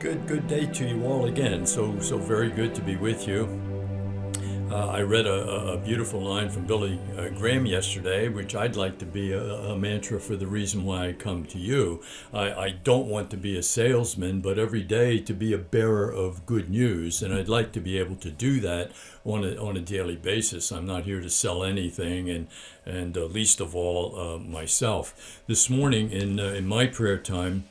Good day to you all again. So very good to be with you. I read a beautiful line from Billy Graham yesterday, which I'd like to be a mantra for the reason why I come to you. I don't want to be a salesman, but every day to be a bearer of good news, and I'd like to be able to do that on a daily basis. I'm not here to sell anything, and least of all myself. This morning in my prayer time,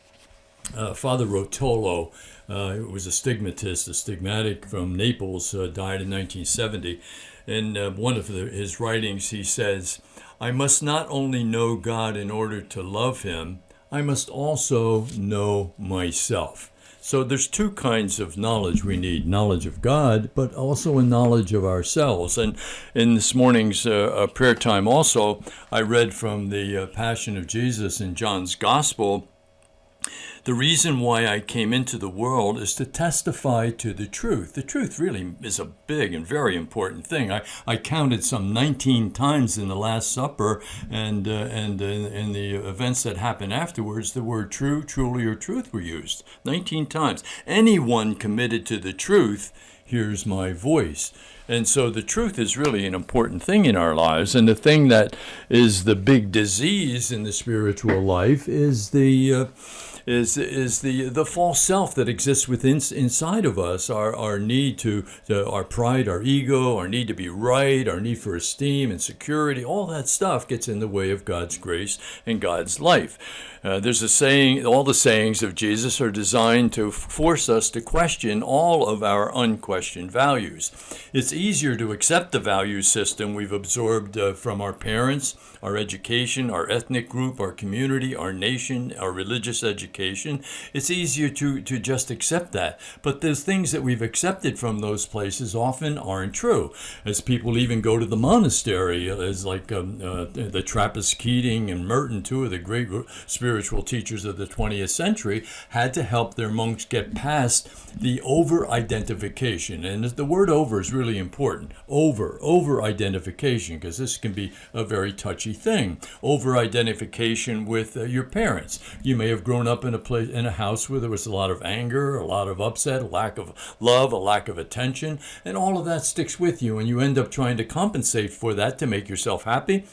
Father Rotolo, who was a stigmatist, a stigmatic from Naples, died in 1970. In one of his writings, he says, "I must not only know God in order to love him, I must also know myself." So there's two kinds of knowledge we need, knowledge of God, but also a knowledge of ourselves. And in this morning's prayer time also, I read from the Passion of Jesus in John's Gospel. The reason why I came into the world is to testify to the truth. The truth really is a big and very important thing. I counted some 19 times in the Last Supper and in the events that happened afterwards, the word true, truly, or truth were used. 19 times. Anyone committed to the truth hears my voice. And so the truth is really an important thing in our lives. And the thing that is the big disease in the spiritual life is the false self that exists inside of us, our need to our pride, our ego, our need to be right, our need for esteem and security. All that stuff gets in the way of God's grace and God's life. There's a saying, all the sayings of Jesus are designed to force us to question all of our unquestioned values. It's easier to accept the value system we've absorbed from our parents, our education, our ethnic group, our community, our nation, our religious education. It's easier to just accept that. But there's things that we've accepted from those places often aren't true. As people even go to the monastery, as like the Trappist Keating and Merton, two of the great spiritual teachers of the 20th century, had to help their monks get past the over-identification. And the word over is really important. Over-identification, because this can be a very touchy thing. Over-identification with your parents. You may have grown up in a house where there was a lot of anger, a lot of upset, a lack of love, a lack of attention, and all of that sticks with you, and you end up trying to compensate for that to make yourself happy.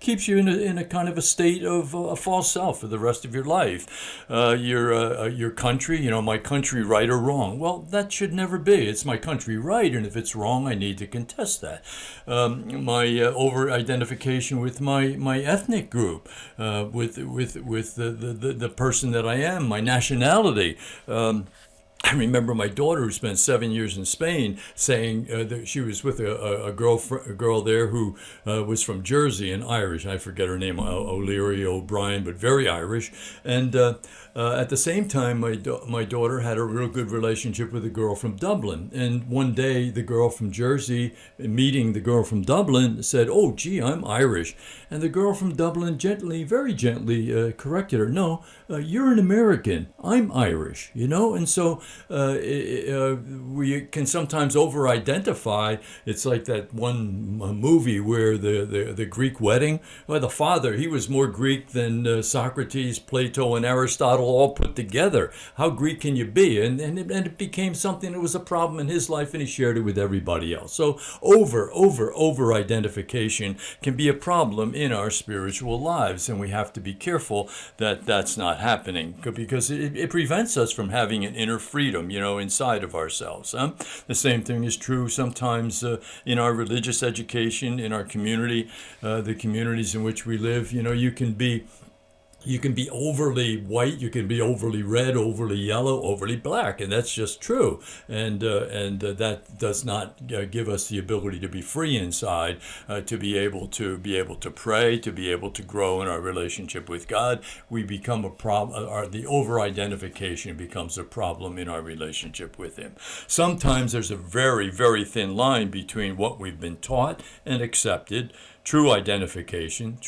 Keeps you in a kind of a state of a false self for the rest of your life. Your country, my country, right or wrong. Well, that should never be. It's my country right, and if it's wrong, I need to contest that. My over-identification with my ethnic group, with the person that I am, my nationality. I remember my daughter, who spent 7 years in Spain, saying that she was with a girl there who was from Jersey and Irish. I forget her name, O'Leary, O'Brien, but very Irish. And at the same time, my daughter had a real good relationship with a girl from Dublin. And one day, the girl from Jersey, meeting the girl from Dublin, said, "Oh, gee, I'm Irish." And the girl from Dublin very gently corrected her. "No, you're an American. I'm Irish," And so we can sometimes over-identify. It's like that one movie where the Greek wedding. Well, the father, he was more Greek than Socrates, Plato, and Aristotle all put together. How Greek can you be? And it became something that was a problem in his life, and he shared it with everybody else. So over-identification can be a problem in our spiritual lives, and we have to be careful that that's not happening, because it prevents us from having an inner freedom, inside of ourselves. The same thing is true sometimes in our religious education, in our community, the communities in which we live. You can be overly white, you can be overly red, overly yellow, overly black, and that's just true. And that does not give us the ability to be free inside, to be able to pray, to be able to grow in our relationship with God. We become a problem. The over-identification becomes a problem in our relationship with Him. Sometimes there's a very, very thin line between what we've been taught and accepted true identification,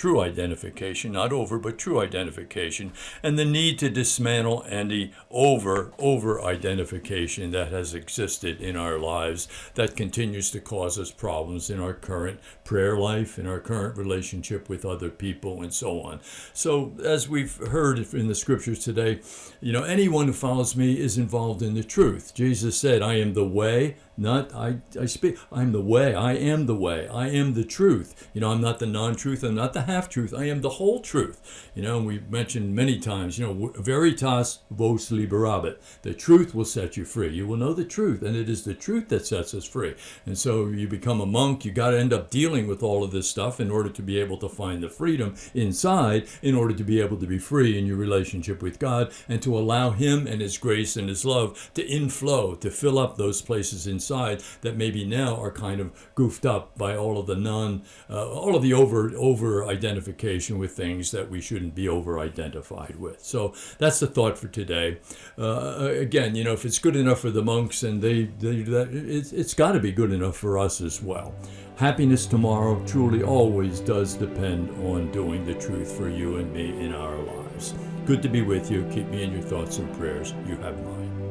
not over, but true identification, and the need to dismantle any over identification that has existed in our lives that continues to cause us problems in our current prayer life, in our current relationship with other people, and so on. So, as we've heard in the scriptures today, anyone who follows me is involved in the truth. Jesus said, I am the way, I'm the way, I am the way, I am the truth. I'm not the non-truth, I'm not the half-truth, I am the whole truth. We've mentioned many times, veritas vos liberabit. The truth will set you free. You will know the truth, and it is the truth that sets us free. And so you become a monk, you got to end up dealing with all of this stuff in order to be able to find the freedom inside, in order to be able to be free in your relationship with God, and to allow Him and His grace and His love to inflow, to fill up those places inside that maybe now are kind of goofed up by all of the over identification with things that we shouldn't be over identified with. So that's the thought for today. Again, if it's good enough for the monks, and they do that, it's got to be good enough for us as well. Happiness tomorrow truly always does depend on doing the truth for you and me in our lives. Good to be with you. Keep me in your thoughts and prayers. You have mine.